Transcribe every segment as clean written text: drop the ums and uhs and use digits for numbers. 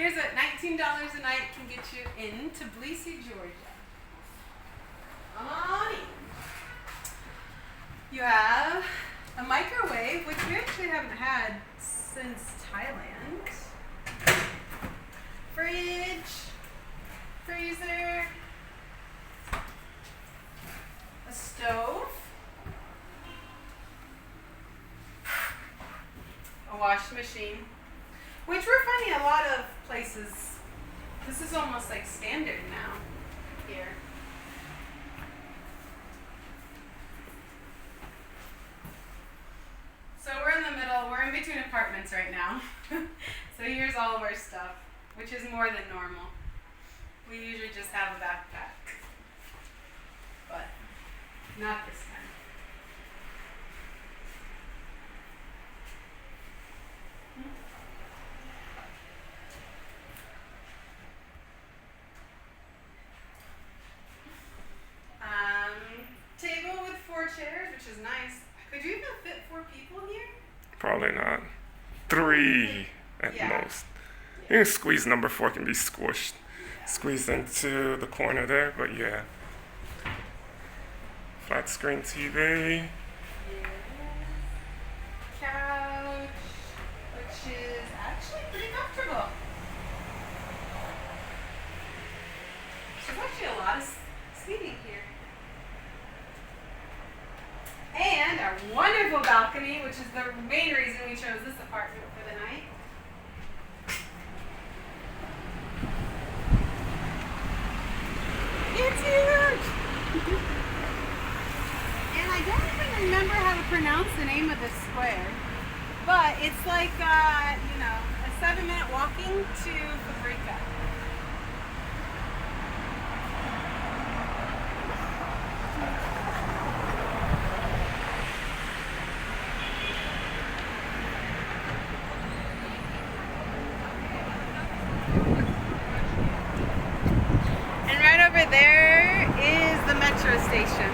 Here's what $19 a night can get you in Tbilisi, Georgia. Come on in. You have a microwave, which we actually haven't had since Thailand. Fridge, freezer, a stove, a washing machine, which we're finding a lot of places. This is almost like standard now here. So we're in the middle, we're in between apartments right now. So here's all of our stuff, which is more than normal. We usually just have a backpack, but not this time. Table with 4 chairs, which is nice. Could you even fit 4 people here? Probably not. 3 at most. You can squeeze number 4 can be squished. Squeezed into the corner there, but yeah. Flat screen TV. Couch, which is actually pretty comfortable. There's actually a lot of seating here. And our wonderful balcony, which is the main reason we chose this apartment for the night. It's huge! And I don't even remember how to pronounce the name of this square, but it's like, a 7-minute walking to Fabrica. There is the Metro Station,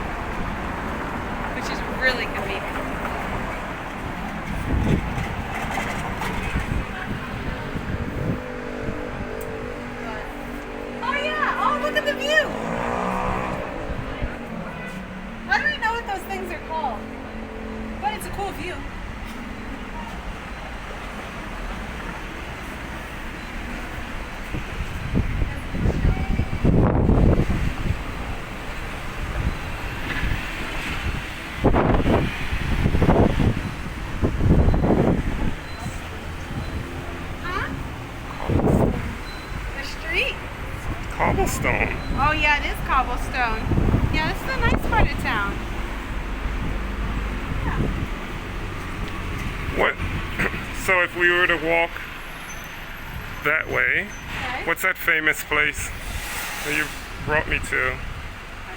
which is really convenient. Oh yeah, oh look at the view! I don't even know what those things are called, but it's a cool view. Cobblestone. Oh yeah, it is cobblestone. Yeah, this is a nice part of town. Yeah. What? So if we were to walk that way, Okay. what's that famous place that you brought me to? I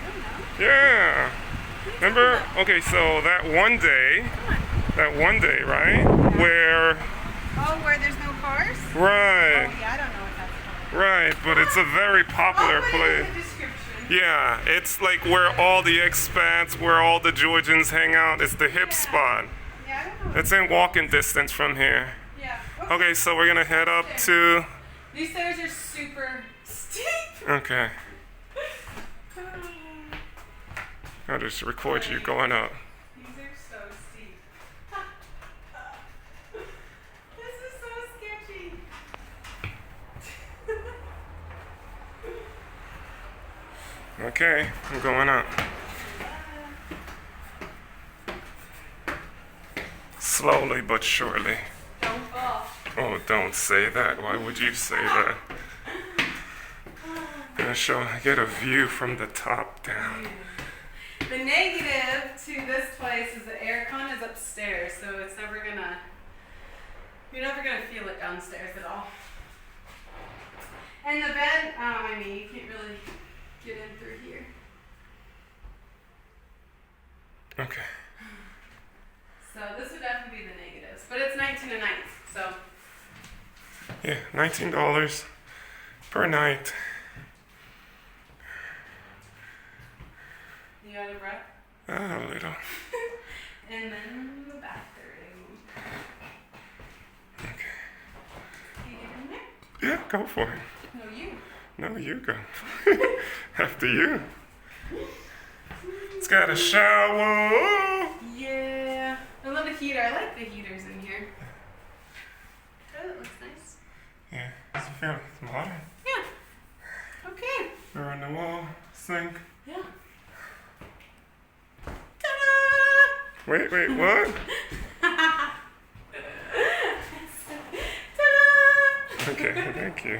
don't know. Yeah. Remember? Okay, so that one day, right? Yeah. Where? Oh, where there's no cars? Right. Oh yeah, I don't know what that's called. Right, but it's a very popular I'll put it place. in the description. Yeah, it's like where all the expats, where all the Georgians hang out. It's the hip spot. Yeah, I don't know. It's in walking distance from here. Yeah. Okay, so we're gonna head up to. These stairs are super steep. Okay. I'll just record you going up. These are so steep. This is so sketchy. Okay, I'm going up. Slowly but surely. Don't fall. Oh, don't say that. Why would you say that? I'm gonna get a view from the top down. The negative to this place is the aircon is upstairs, so it's you're never gonna feel it downstairs at all. And the bed, you can't really get in through here. Okay. So this would definitely be the negatives, but it's 19 a night, so. Yeah, $19 per night. You out of breath? A little. And then the bathroom. Okay. Can you get in there? Yeah, go for it. No, you. No, you go. After you. It's got a shower. Yeah. I love the heater. I like the heaters in here. That looks nice. Yeah, how's it feel? It's modern. Yeah. Okay. Mirror on the wall, sink. Yeah. Ta-da! Wait, what? Ta-da! Okay, thank you.